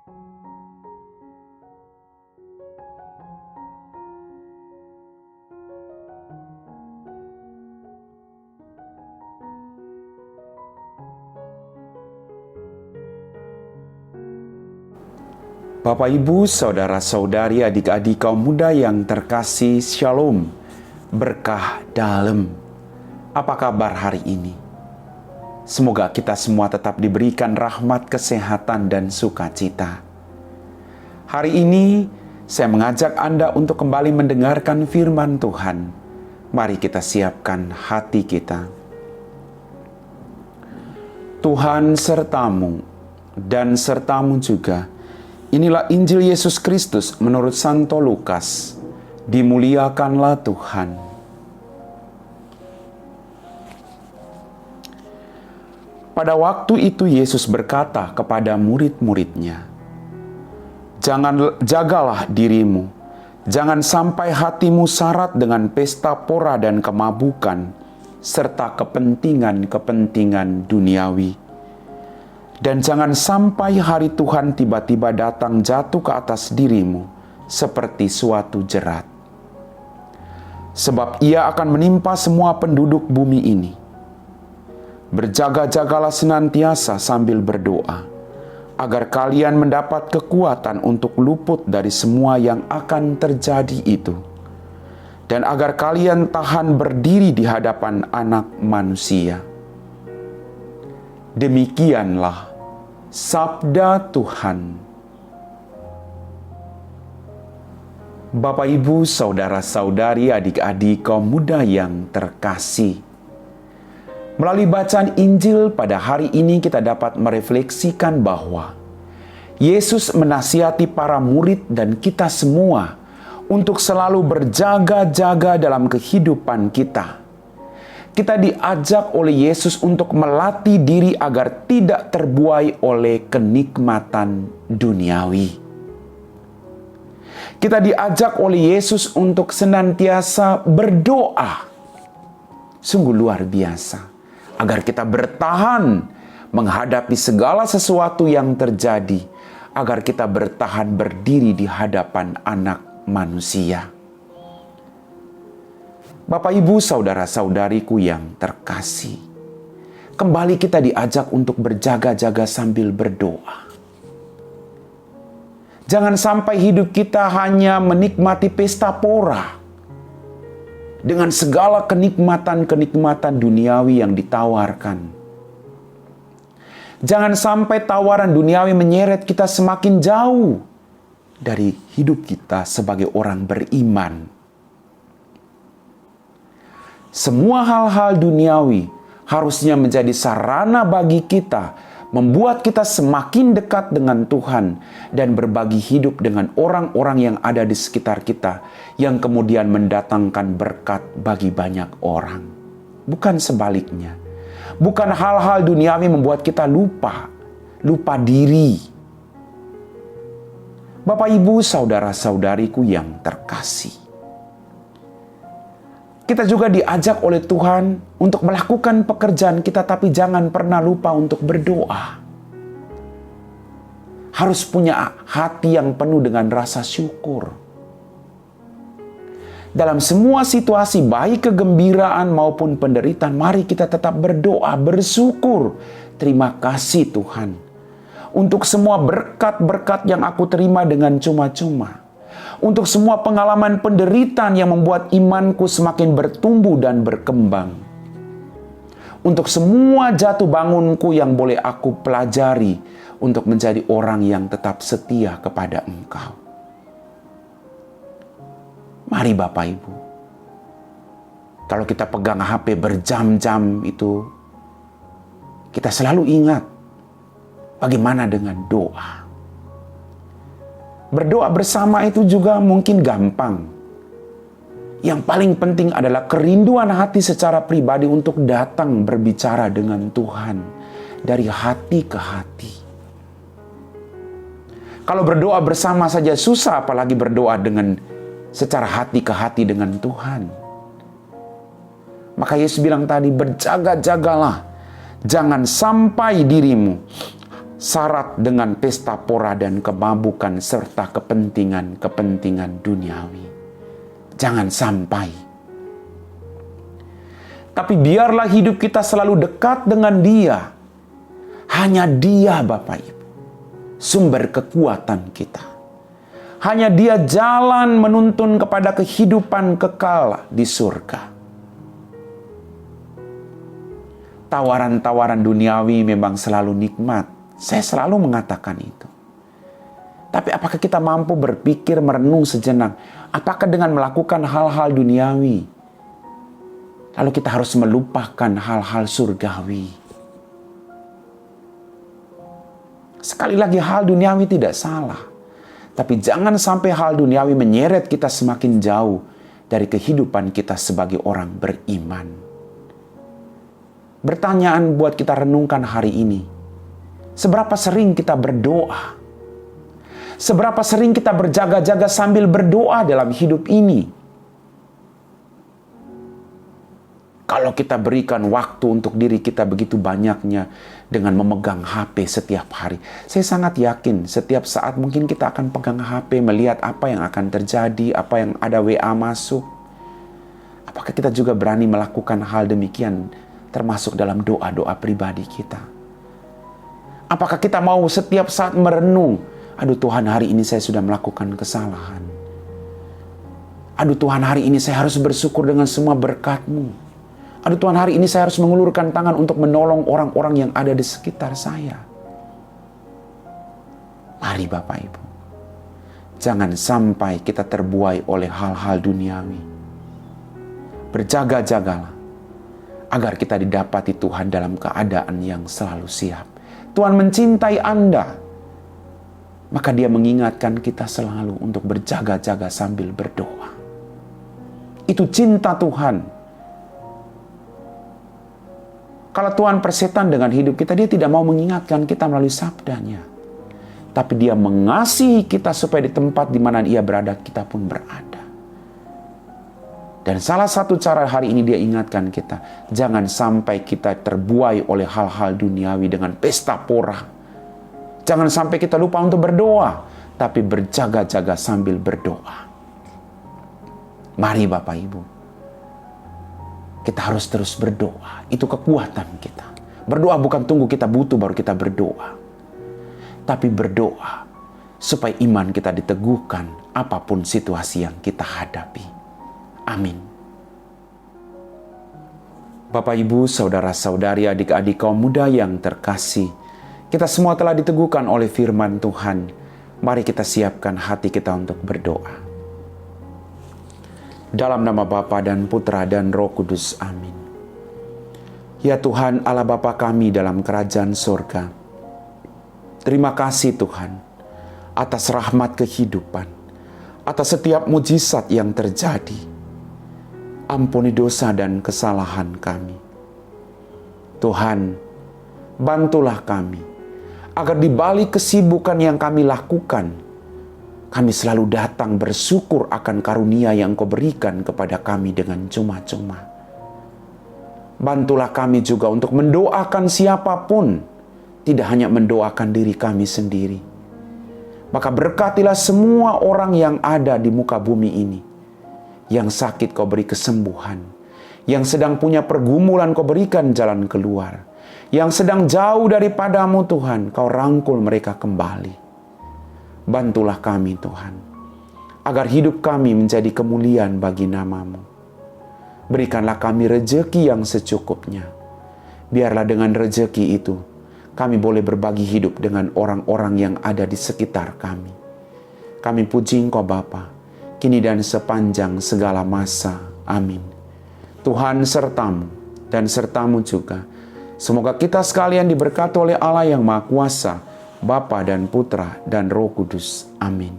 Bapak, Ibu, Saudara-saudari, adik-adik kaum muda yang terkasih, Shalom, berkah dalam. Apa kabar hari ini? Semoga kita semua tetap diberikan rahmat, kesehatan, dan sukacita. Hari ini, saya mengajak Anda untuk kembali mendengarkan firman Tuhan. Mari kita siapkan hati kita. Tuhan sertamu, dan sertamu juga. Inilah Injil Yesus Kristus menurut Santo Lukas. Dimuliakanlah Tuhan. Pada waktu itu Yesus berkata kepada murid-muridnya, jagalah dirimu, jangan sampai hatimu syarat dengan pesta pora dan kemabukan, serta kepentingan-kepentingan duniawi. Dan jangan sampai hari Tuhan tiba-tiba datang jatuh ke atas dirimu seperti suatu jerat. Sebab ia akan menimpa semua penduduk bumi ini. Berjaga-jagalah senantiasa sambil berdoa, agar kalian mendapat kekuatan untuk luput dari semua yang akan terjadi itu. Dan agar kalian tahan berdiri di hadapan Anak Manusia. Demikianlah sabda Tuhan. Bapak, Ibu, Saudara-saudari, adik-adik kaum muda yang terkasih. Melalui bacaan Injil pada hari ini kita dapat merefleksikan bahwa Yesus menasihati para murid dan kita semua untuk selalu berjaga-jaga dalam kehidupan kita. Kita diajak oleh Yesus untuk melatih diri agar tidak terbuai oleh kenikmatan duniawi. Kita diajak oleh Yesus untuk senantiasa berdoa. Sungguh luar biasa. Agar kita bertahan menghadapi segala sesuatu yang terjadi. Agar kita bertahan berdiri di hadapan Anak Manusia. Bapak, Ibu, Saudara-saudariku yang terkasih, kembali kita diajak untuk berjaga-jaga sambil berdoa. Jangan sampai hidup kita hanya menikmati pesta pora dengan segala kenikmatan-kenikmatan duniawi yang ditawarkan. Jangan sampai tawaran duniawi menyeret kita semakin jauh dari hidup kita sebagai orang beriman. Semua hal-hal duniawi harusnya menjadi sarana bagi kita, membuat kita semakin dekat dengan Tuhan dan berbagi hidup dengan orang-orang yang ada di sekitar kita, yang kemudian mendatangkan berkat bagi banyak orang. Bukan sebaliknya. Bukan hal-hal duniawi membuat kita lupa diri. Bapak, Ibu, Saudara-saudariku yang terkasih. Kita juga diajak oleh Tuhan untuk melakukan pekerjaan kita, tapi jangan pernah lupa untuk berdoa. Harus punya hati yang penuh dengan rasa syukur. Dalam semua situasi, baik kegembiraan maupun penderitaan, mari kita tetap berdoa, bersyukur. Terima kasih Tuhan untuk semua berkat-berkat yang aku terima dengan cuma-cuma. Untuk semua pengalaman penderitaan yang membuat imanku semakin bertumbuh dan berkembang. Untuk semua jatuh bangunku yang boleh aku pelajari untuk menjadi orang yang tetap setia kepada Engkau. Mari Bapak Ibu, kalau kita pegang HP berjam-jam itu, kita selalu ingat bagaimana dengan doa. Berdoa bersama itu juga mungkin gampang. Yang paling penting adalah kerinduan hati secara pribadi untuk datang berbicara dengan Tuhan dari hati ke hati. Kalau berdoa bersama saja susah, apalagi berdoa dengan secara hati ke hati dengan Tuhan. Maka Yesus bilang tadi, berjaga-jagalah. Jangan sampai dirimu syarat dengan pesta pora dan kemabukan serta kepentingan-kepentingan duniawi. Jangan sampai. Tapi biarlah hidup kita selalu dekat dengan Dia. Hanya Dia, Bapak Ibu, sumber kekuatan kita. Hanya Dia jalan menuntun kepada kehidupan kekal di surga. Tawaran-tawaran duniawi memang selalu nikmat. Saya selalu mengatakan itu. Tapi apakah kita mampu berpikir, merenung sejenak? Apakah dengan melakukan hal-hal duniawi, lalu kita harus melupakan hal-hal surgawi? Sekali lagi, hal duniawi tidak salah. Tapi jangan sampai hal duniawi menyeret kita semakin jauh dari kehidupan kita sebagai orang beriman. Pertanyaan buat kita renungkan hari ini. Seberapa sering kita berdoa? Seberapa sering kita berjaga-jaga sambil berdoa dalam hidup ini? Kalau kita berikan waktu untuk diri kita begitu banyaknya dengan memegang HP setiap hari, saya sangat yakin setiap saat mungkin kita akan pegang HP, melihat apa yang akan terjadi, apa yang ada WA masuk. Apakah kita juga berani melakukan hal demikian, termasuk dalam doa-doa pribadi kita? Apakah kita mau setiap saat merenung, aduh Tuhan, hari ini saya sudah melakukan kesalahan. Aduh Tuhan, hari ini saya harus bersyukur dengan semua berkat-Mu. Aduh Tuhan, hari ini saya harus mengulurkan tangan untuk menolong orang-orang yang ada di sekitar saya. Mari Bapak Ibu, jangan sampai kita terbuai oleh hal-hal duniawi. Berjaga-jagalah agar kita didapati Tuhan dalam keadaan yang selalu siap. Tuhan mencintai Anda, maka Dia mengingatkan kita selalu untuk berjaga-jaga sambil berdoa. Itu cinta Tuhan. Kalau Tuhan persetan dengan hidup kita, Dia tidak mau mengingatkan kita melalui sabdanya. Tapi Dia mengasihi kita supaya di tempat di mana Ia berada, kita pun berada. Dan salah satu cara hari ini Dia ingatkan kita, jangan sampai kita terbuai oleh hal-hal duniawi dengan pesta pora. Jangan sampai kita lupa untuk berdoa, tapi berjaga-jaga sambil berdoa. Mari Bapak Ibu, kita harus terus berdoa. Itu kekuatan kita. Berdoa bukan tunggu kita butuh baru kita berdoa. Tapi berdoa supaya iman kita diteguhkan apapun situasi yang kita hadapi. Amin. Bapak, Ibu, saudara-saudari, adik-adik kaum muda yang terkasih, kita semua telah diteguhkan oleh firman Tuhan. Mari kita siapkan hati kita untuk berdoa. Dalam nama Bapa dan Putra dan Roh Kudus. Amin. Ya Tuhan, Allah Bapa kami dalam kerajaan sorga, terima kasih Tuhan atas rahmat kehidupan, atas setiap mujizat yang terjadi. Ampuni dosa dan kesalahan kami. Tuhan, bantulah kami agar di balik kesibukan yang kami lakukan, kami selalu datang bersyukur akan karunia yang Kau berikan kepada kami dengan cuma-cuma. Bantulah kami juga untuk mendoakan siapapun, tidak hanya mendoakan diri kami sendiri. Maka berkatilah semua orang yang ada di muka bumi ini. Yang sakit Kau beri kesembuhan. Yang sedang punya pergumulan Kau berikan jalan keluar. Yang sedang jauh daripada-Mu Tuhan, Kau rangkul mereka kembali. Bantulah kami Tuhan, agar hidup kami menjadi kemuliaan bagi nama-Mu. Berikanlah kami rejeki yang secukupnya. Biarlah dengan rejeki itu, kami boleh berbagi hidup dengan orang-orang yang ada di sekitar kami. Kami puji Engkau Bapa, kini dan sepanjang segala masa. Amin. Tuhan serta-Mu dan serta-Mu juga. Semoga kita sekalian diberkati oleh Allah yang Maha Kuasa, Bapa dan Putra dan Roh Kudus. Amin.